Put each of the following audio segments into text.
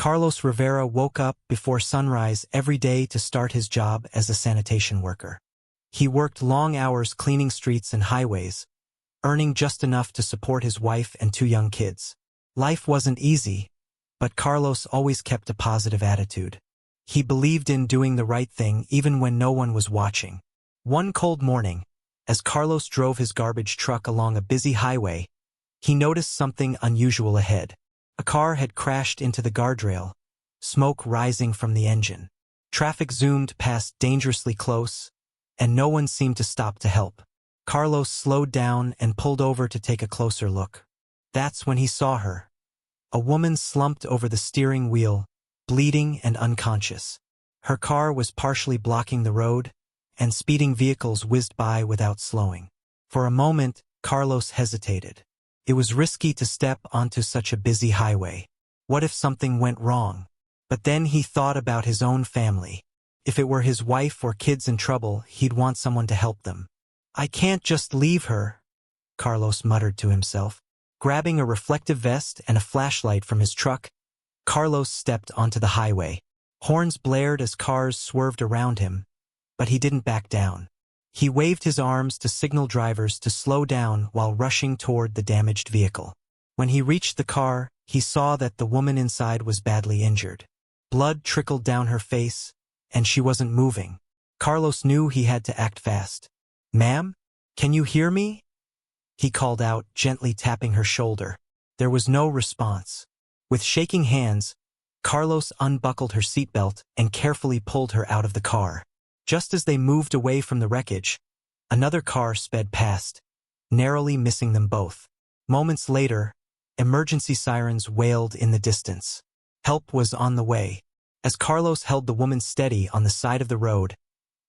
Carlos Rivera woke up before sunrise every day to start his job as a sanitation worker. He worked long hours cleaning streets and highways, earning just enough to support his wife and 2 young kids. Life wasn't easy, but Carlos always kept a positive attitude. He believed in doing the right thing even when no one was watching. One cold morning, as Carlos drove his garbage truck along a busy highway, he noticed something unusual ahead. A car had crashed into the guardrail, smoke rising from the engine. Traffic zoomed past dangerously close, and no one seemed to stop to help. Carlos slowed down and pulled over to take a closer look. That's when he saw her. A woman slumped over the steering wheel, bleeding and unconscious. Her car was partially blocking the road, and speeding vehicles whizzed by without slowing. For a moment, Carlos hesitated. It was risky to step onto such a busy highway. What if something went wrong? But then he thought about his own family. If it were his wife or kids in trouble, he'd want someone to help them. "I can't just leave her," Carlos muttered to himself. Grabbing a reflective vest and a flashlight from his truck, Carlos stepped onto the highway. Horns blared as cars swerved around him, but he didn't back down. He waved his arms to signal drivers to slow down while rushing toward the damaged vehicle. When he reached the car, he saw that the woman inside was badly injured. Blood trickled down her face, and she wasn't moving. Carlos knew he had to act fast. "Ma'am, can you hear me?" he called out, gently tapping her shoulder. There was no response. With shaking hands, Carlos unbuckled her seatbelt and carefully pulled her out of the car. Just as they moved away from the wreckage, another car sped past, narrowly missing them both. Moments later, emergency sirens wailed in the distance. Help was on the way. As Carlos held the woman steady on the side of the road,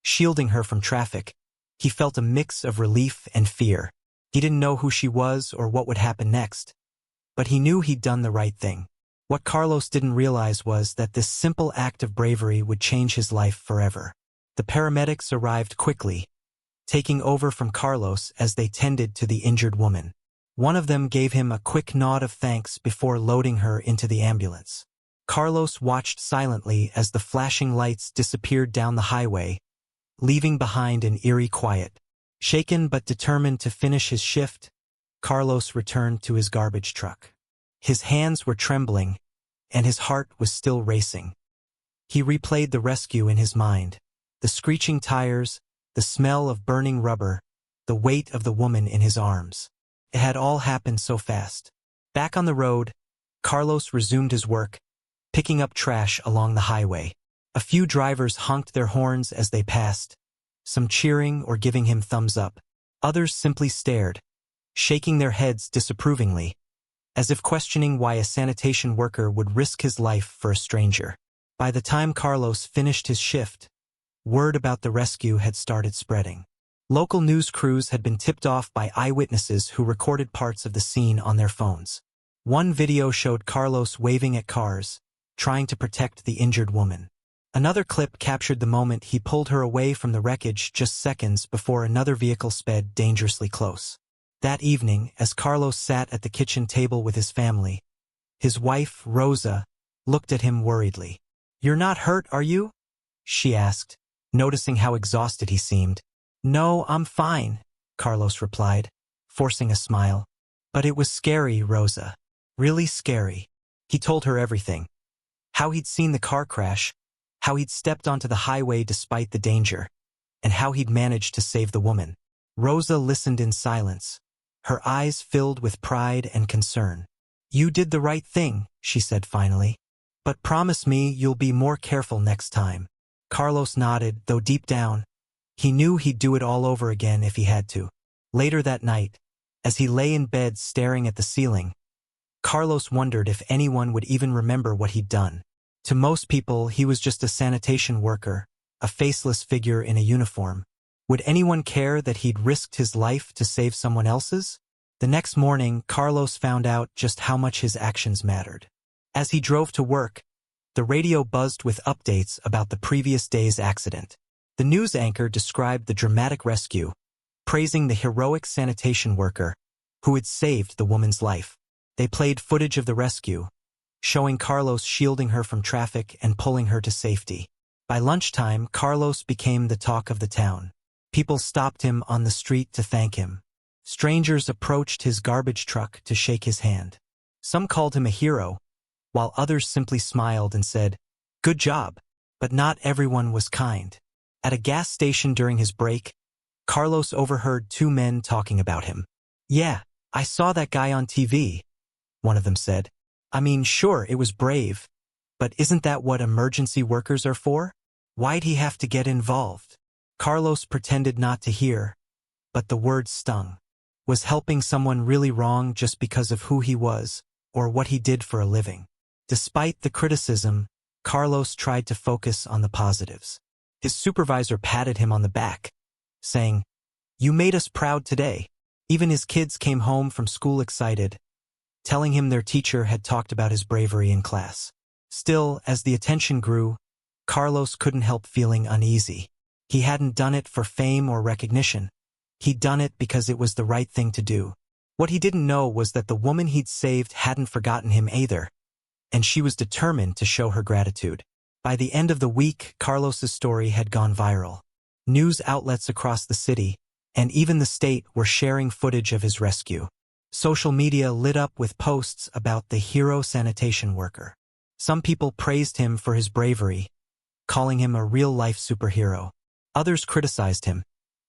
shielding her from traffic, he felt a mix of relief and fear. He didn't know who she was or what would happen next, but he knew he'd done the right thing. What Carlos didn't realize was that this simple act of bravery would change his life forever. The paramedics arrived quickly, taking over from Carlos as they tended to the injured woman. One of them gave him a quick nod of thanks before loading her into the ambulance. Carlos watched silently as the flashing lights disappeared down the highway, leaving behind an eerie quiet. Shaken but determined to finish his shift, Carlos returned to his garbage truck. His hands were trembling, and his heart was still racing. He replayed the rescue in his mind. The screeching tires, the smell of burning rubber, the weight of the woman in his arms. It had all happened so fast. Back on the road, Carlos resumed his work, picking up trash along the highway. A few drivers honked their horns as they passed, some cheering or giving him thumbs up. Others simply stared, shaking their heads disapprovingly, as if questioning why a sanitation worker would risk his life for a stranger. By the time Carlos finished his shift, word about the rescue had started spreading. Local news crews had been tipped off by eyewitnesses who recorded parts of the scene on their phones. One video showed Carlos waving at cars, trying to protect the injured woman. Another clip captured the moment he pulled her away from the wreckage just seconds before another vehicle sped dangerously close. That evening, as Carlos sat at the kitchen table with his family, his wife, Rosa, looked at him worriedly. "You're not hurt, are you?" she asked, noticing how exhausted he seemed. "No, I'm fine," Carlos replied, forcing a smile. "But it was scary, Rosa. Really scary." He told her everything. How he'd seen the car crash, how he'd stepped onto the highway despite the danger, and how he'd managed to save the woman. Rosa listened in silence, her eyes filled with pride and concern. "You did the right thing," she said finally. "But promise me you'll be more careful next time." Carlos nodded, though deep down, he knew he'd do it all over again if he had to. Later that night, as he lay in bed staring at the ceiling, Carlos wondered if anyone would even remember what he'd done. To most people, he was just a sanitation worker, a faceless figure in a uniform. Would anyone care that he'd risked his life to save someone else's? The next morning, Carlos found out just how much his actions mattered. As he drove to work, the radio buzzed with updates about the previous day's accident. The news anchor described the dramatic rescue, praising the heroic sanitation worker who had saved the woman's life. They played footage of the rescue, showing Carlos shielding her from traffic and pulling her to safety. By lunchtime, Carlos became the talk of the town. People stopped him on the street to thank him. Strangers approached his garbage truck to shake his hand. Some called him a hero, while others simply smiled and said, "Good job." But not everyone was kind. At a gas station during his break, Carlos overheard two men talking about him. "Yeah, I saw that guy on TV," one of them said. "I mean, sure, it was brave, but isn't that what emergency workers are for? Why'd he have to get involved?" Carlos pretended not to hear, but the words stung. Was helping someone really wrong just because of who he was, or what he did for a living? Despite the criticism, Carlos tried to focus on the positives. His supervisor patted him on the back, saying, "You made us proud today." Even his kids came home from school excited, telling him their teacher had talked about his bravery in class. Still, as the attention grew, Carlos couldn't help feeling uneasy. He hadn't done it for fame or recognition. He'd done it because it was the right thing to do. What he didn't know was that the woman he'd saved hadn't forgotten him either, and she was determined to show her gratitude. By the end of the week, Carlos's story had gone viral. News outlets across the city, and even the state, were sharing footage of his rescue. Social media lit up with posts about the hero sanitation worker. Some people praised him for his bravery, calling him a real-life superhero. Others criticized him,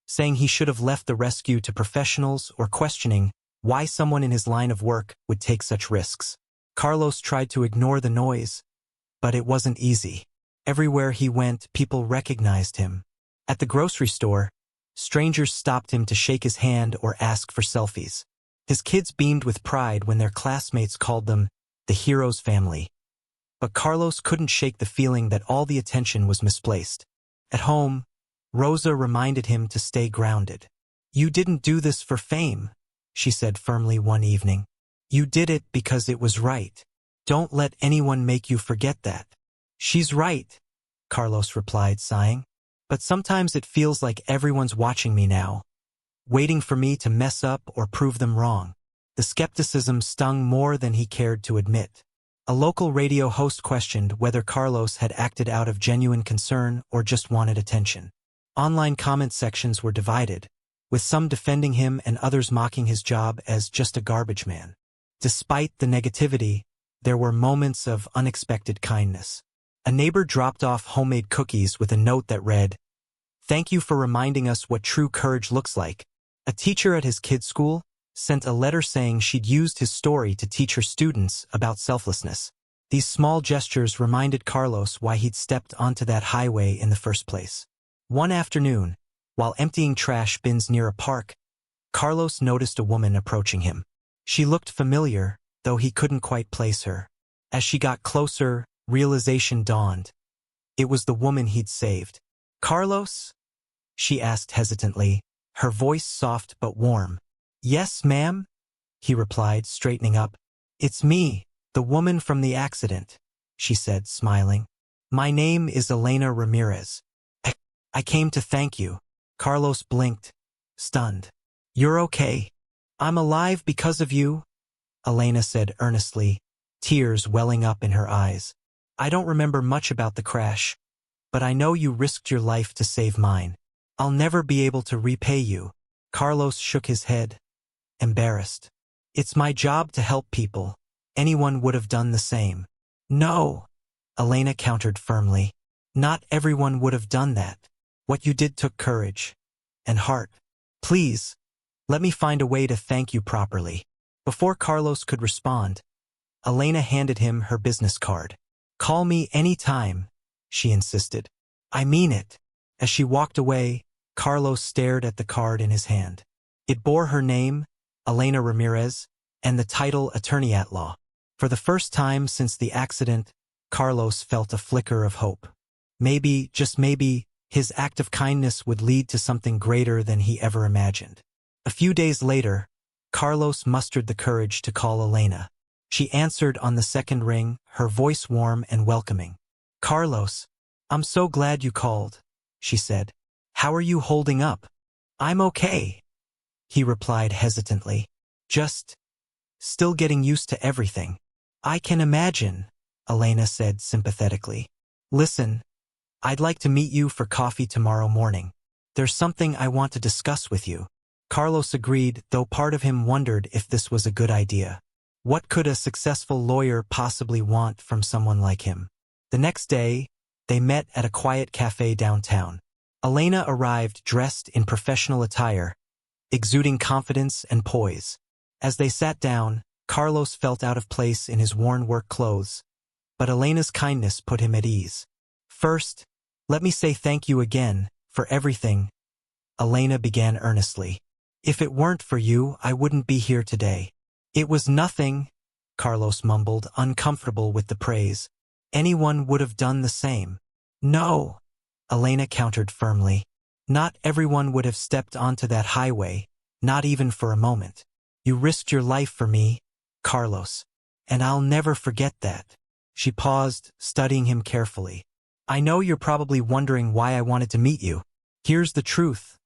saying he should have left the rescue to professionals or questioning why someone in his line of work would take such risks. Carlos tried to ignore the noise, but it wasn't easy. Everywhere he went, people recognized him. At the grocery store, strangers stopped him to shake his hand or ask for selfies. His kids beamed with pride when their classmates called them the hero's family. But Carlos couldn't shake the feeling that all the attention was misplaced. At home, Rosa reminded him to stay grounded. "You didn't do this for fame," she said firmly one evening. "You did it because it was right. Don't let anyone make you forget that." "She's right," Carlos replied, sighing. "But sometimes it feels like everyone's watching me now, waiting for me to mess up or prove them wrong." The skepticism stung more than he cared to admit. A local radio host questioned whether Carlos had acted out of genuine concern or just wanted attention. Online comment sections were divided, with some defending him and others mocking his job as just a garbage man. Despite the negativity, there were moments of unexpected kindness. A neighbor dropped off homemade cookies with a note that read, "Thank you for reminding us what true courage looks like." A teacher at his kid's school sent a letter saying she'd used his story to teach her students about selflessness. These small gestures reminded Carlos why he'd stepped onto that highway in the first place. One afternoon, while emptying trash bins near a park, Carlos noticed a woman approaching him. She looked familiar, though he couldn't quite place her. As she got closer, realization dawned. It was the woman he'd saved. "Carlos?" she asked hesitantly, her voice soft but warm. "Yes, ma'am," he replied, straightening up. "It's me, the woman from the accident," she said, smiling. "My name is Elena Ramirez. I came to thank you." Carlos blinked, stunned. "You're okay. I'm alive because of you," Elena said earnestly, tears welling up in her eyes. "I don't remember much about the crash, but I know you risked your life to save mine. I'll never be able to repay you." Carlos shook his head, embarrassed. "It's my job to help people. Anyone would have done the same." "No," Elena countered firmly. "Not everyone would have done that. What you did took courage and heart. Please, let me find a way to thank you properly." Before Carlos could respond, Elena handed him her business card. "Call me any time," she insisted. "I mean it." As she walked away, Carlos stared at the card in his hand. It bore her name, Elena Ramirez, and the title Attorney at Law. For the first time since the accident, Carlos felt a flicker of hope. Maybe, just maybe, his act of kindness would lead to something greater than he ever imagined. A few days later, Carlos mustered the courage to call Elena. She answered on the second ring, her voice warm and welcoming. "Carlos, I'm so glad you called," she said. "How are you holding up?" "I'm okay," he replied hesitantly. "Just still getting used to everything." I can imagine, Elena said sympathetically. Listen, I'd like to meet you for coffee tomorrow morning. There's something I want to discuss with you. Carlos agreed, though part of him wondered if this was a good idea. What could a successful lawyer possibly want from someone like him? The next day, they met at a quiet cafe downtown. Elena arrived dressed in professional attire, exuding confidence and poise. As they sat down, Carlos felt out of place in his worn work clothes, but Elena's kindness put him at ease. First, let me say thank you again for everything, Elena began earnestly. If it weren't for you, I wouldn't be here today. It was nothing, Carlos mumbled, uncomfortable with the praise. Anyone would have done the same. No, Elena countered firmly. Not everyone would have stepped onto that highway, not even for a moment. You risked your life for me, Carlos, and I'll never forget that. She paused, studying him carefully. I know you're probably wondering why I wanted to meet you. Here's the truth.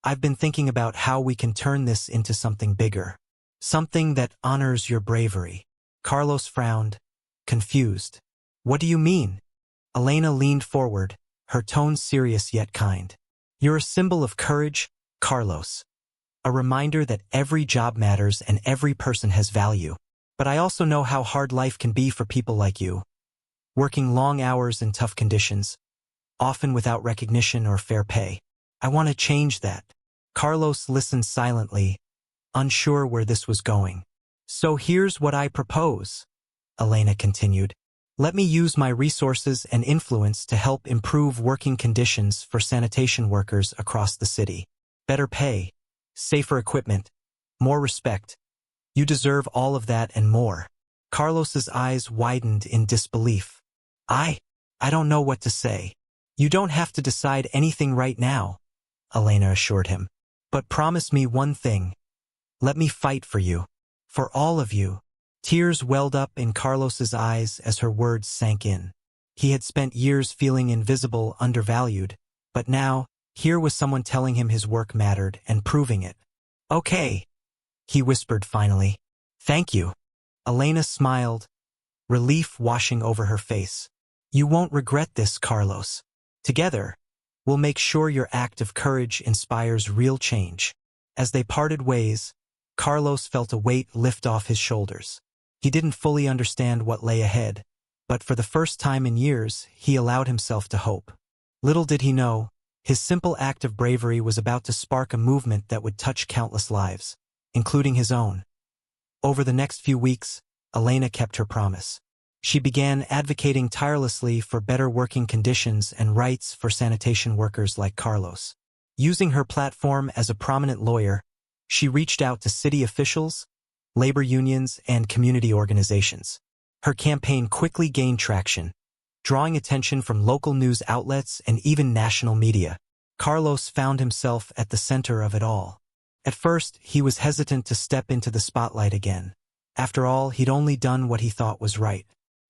I've been thinking about how we can turn this into something bigger. Something that honors your bravery. Carlos frowned, confused. What do you mean? Elena leaned forward, her tone serious yet kind. You're a symbol of courage, Carlos. A reminder that every job matters and every person has value. But I also know how hard life can be for people like you. Working long hours in tough conditions, often without recognition or fair pay. I want to change that. Carlos listened silently, unsure where this was going. So here's what I propose, Elena continued. Let me use my resources and influence to help improve working conditions for sanitation workers across the city. Better pay, safer equipment, more respect. You deserve all of that and more. Carlos's eyes widened in disbelief. I don't know what to say. You don't have to decide anything right now, Elena assured him. But promise me one thing. Let me fight for you. For all of you. Tears welled up in Carlos's eyes as her words sank in. He had spent years feeling invisible, undervalued, but now, here was someone telling him his work mattered and proving it. Okay, he whispered finally. Thank you. Elena smiled, relief washing over her face. You won't regret this, Carlos. Together, we'll make sure your act of courage inspires real change. As they parted ways, Carlos felt a weight lift off his shoulders. He didn't fully understand what lay ahead, but for the first time in years, he allowed himself to hope. Little did he know, his simple act of bravery was about to spark a movement that would touch countless lives, including his own. Over the next few weeks, Elena kept her promise. She began advocating tirelessly for better working conditions and rights for sanitation workers like Carlos. Using her platform as a prominent lawyer, she reached out to city officials, labor unions, and community organizations. Her campaign quickly gained traction, drawing attention from local news outlets and even national media. Carlos found himself at the center of it all. At first, he was hesitant to step into the spotlight again. After all, he'd only done what he thought was right.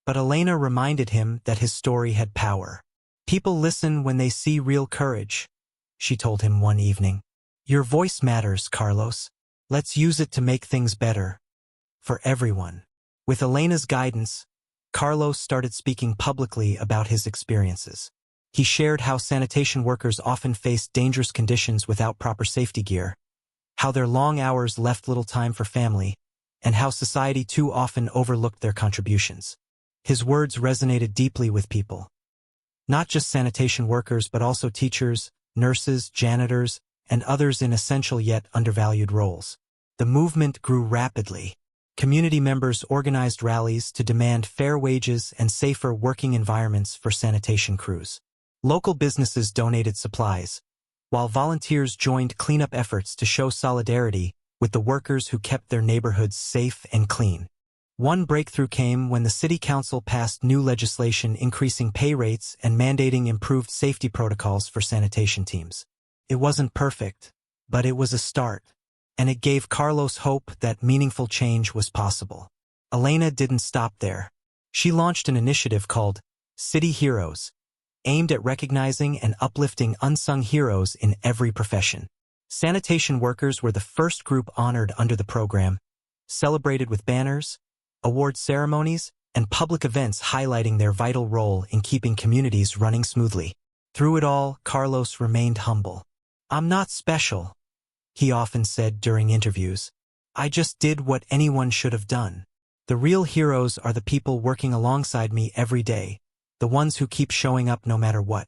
But Elena reminded him that his story had power. People listen when they see real courage, she told him one evening. Your voice matters, Carlos. Let's use it to make things better. For everyone. With Elena's guidance, Carlos started speaking publicly about his experiences. He shared how sanitation workers often faced dangerous conditions without proper safety gear, how their long hours left little time for family, and how society too often overlooked their contributions. His words resonated deeply with people. Not just sanitation workers but also teachers, nurses, janitors, and others in essential yet undervalued roles. The movement grew rapidly. Community members organized rallies to demand fair wages and safer working environments for sanitation crews. Local businesses donated supplies, while volunteers joined cleanup efforts to show solidarity with the workers who kept their neighborhoods safe and clean. One breakthrough came when the city council passed new legislation increasing pay rates and mandating improved safety protocols for sanitation teams. It wasn't perfect, but it was a start, and it gave Carlos hope that meaningful change was possible. Elena didn't stop there. She launched an initiative called City Heroes, aimed at recognizing and uplifting unsung heroes in every profession. Sanitation workers were the first group honored under the program, celebrated with banners, award ceremonies, and public events highlighting their vital role in keeping communities running smoothly. Through it all, Carlos remained humble. "I'm not special," he often said during interviews. "I just did what anyone should have done. The real heroes are the people working alongside me every day, the ones who keep showing up no matter what."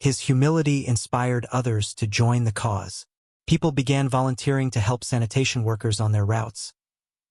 His humility inspired others to join the cause. People began volunteering to help sanitation workers on their routes,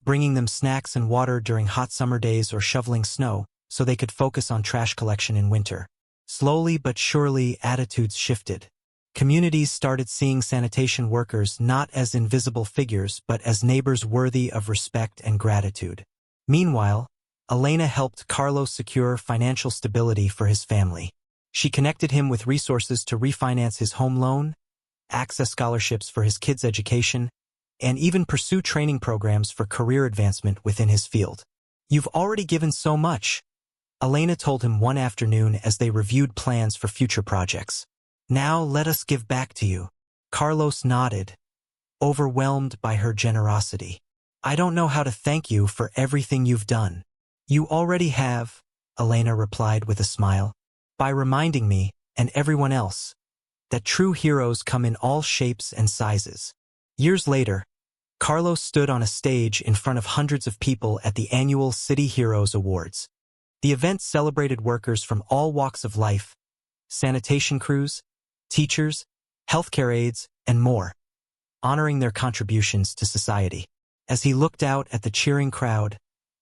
bringing them snacks and water during hot summer days or shoveling snow so they could focus on trash collection in winter. Slowly but surely, attitudes shifted. Communities started seeing sanitation workers not as invisible figures but as neighbors worthy of respect and gratitude. Meanwhile, Elena helped Carlos secure financial stability for his family. She connected him with resources to refinance his home loan, access scholarships for his kids' education, and even pursue training programs for career advancement within his field. "You've already given so much," Elena told him one afternoon as they reviewed plans for future projects. "Now let us give back to you." Carlos nodded, overwhelmed by her generosity. "I don't know how to thank you for everything you've done." "You already have," Elena replied with a smile, "by reminding me, and everyone else, that true heroes come in all shapes and sizes." Years later, Carlos stood on a stage in front of hundreds of people at the annual City Heroes Awards. The event celebrated workers from all walks of life: sanitation crews, teachers, healthcare aides, and more, honoring their contributions to society. As he looked out at the cheering crowd,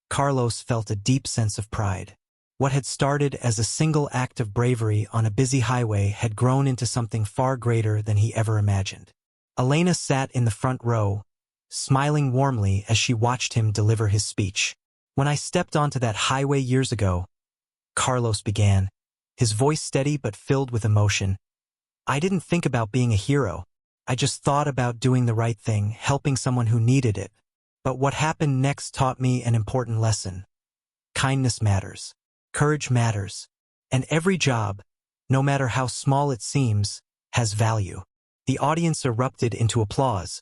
Carlos felt a deep sense of pride. What had started as a single act of bravery on a busy highway had grown into something far greater than he ever imagined. Elena sat in the front row, smiling warmly as she watched him deliver his speech. "When I stepped onto that highway years ago," Carlos began, his voice steady but filled with emotion, "I didn't think about being a hero. I just thought about doing the right thing, helping someone who needed it. But what happened next taught me an important lesson. Kindness matters. Courage matters. And every job, no matter how small it seems, has value." The audience erupted into applause,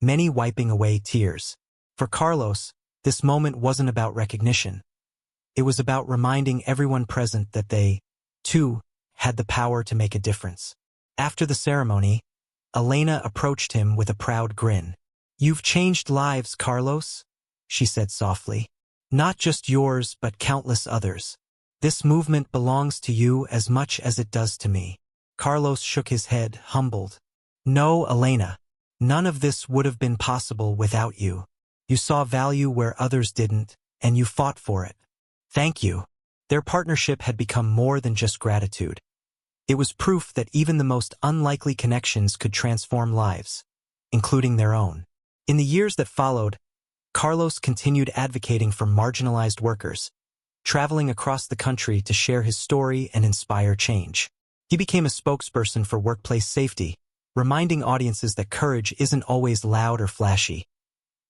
many wiping away tears. For Carlos, this moment wasn't about recognition. It was about reminding everyone present that they, too, had the power to make a difference. After the ceremony, Elena approached him with a proud grin. "You've changed lives, Carlos," she said softly. "Not just yours, but countless others. This movement belongs to you as much as it does to me." Carlos shook his head, humbled. "No, Elena. None of this would have been possible without you. You saw value where others didn't, and you fought for it. Thank you." Their partnership had become more than just gratitude. It was proof that even the most unlikely connections could transform lives, including their own. In the years that followed, Carlos continued advocating for marginalized workers, traveling across the country to share his story and inspire change. He became a spokesperson for workplace safety, reminding audiences that courage isn't always loud or flashy.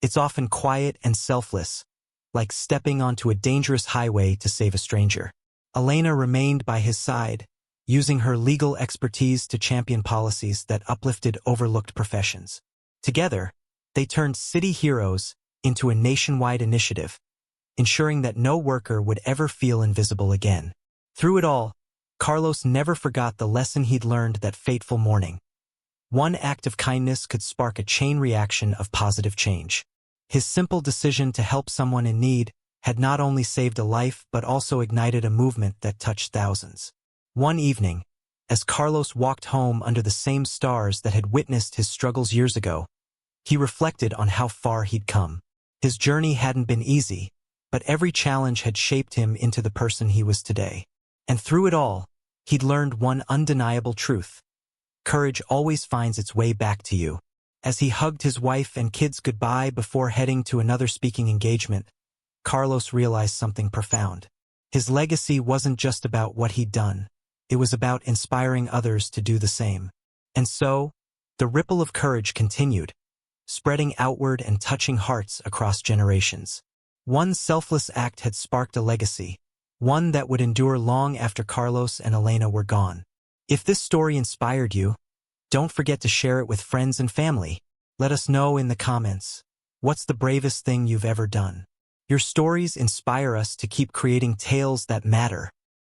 It's often quiet and selfless, like stepping onto a dangerous highway to save a stranger. Elena remained by his side, using her legal expertise to champion policies that uplifted overlooked professions. Together, they turned City Heroes into a nationwide initiative, ensuring that no worker would ever feel invisible again. Through it all, Carlos never forgot the lesson he'd learned that fateful morning. One act of kindness could spark a chain reaction of positive change. His simple decision to help someone in need had not only saved a life but also ignited a movement that touched thousands. One evening, as Carlos walked home under the same stars that had witnessed his struggles years ago, he reflected on how far he'd come. His journey hadn't been easy, but every challenge had shaped him into the person he was today. And through it all, he'd learned one undeniable truth: courage always finds its way back to you. As he hugged his wife and kids goodbye before heading to another speaking engagement, Carlos realized something profound. His legacy wasn't just about what he'd done. It was about inspiring others to do the same. And so, the ripple of courage continued, spreading outward and touching hearts across generations. One selfless act had sparked a legacy, one that would endure long after Carlos and Elena were gone. If this story inspired you, don't forget to share it with friends and family. Let us know in the comments. What's the bravest thing you've ever done? Your stories inspire us to keep creating tales that matter,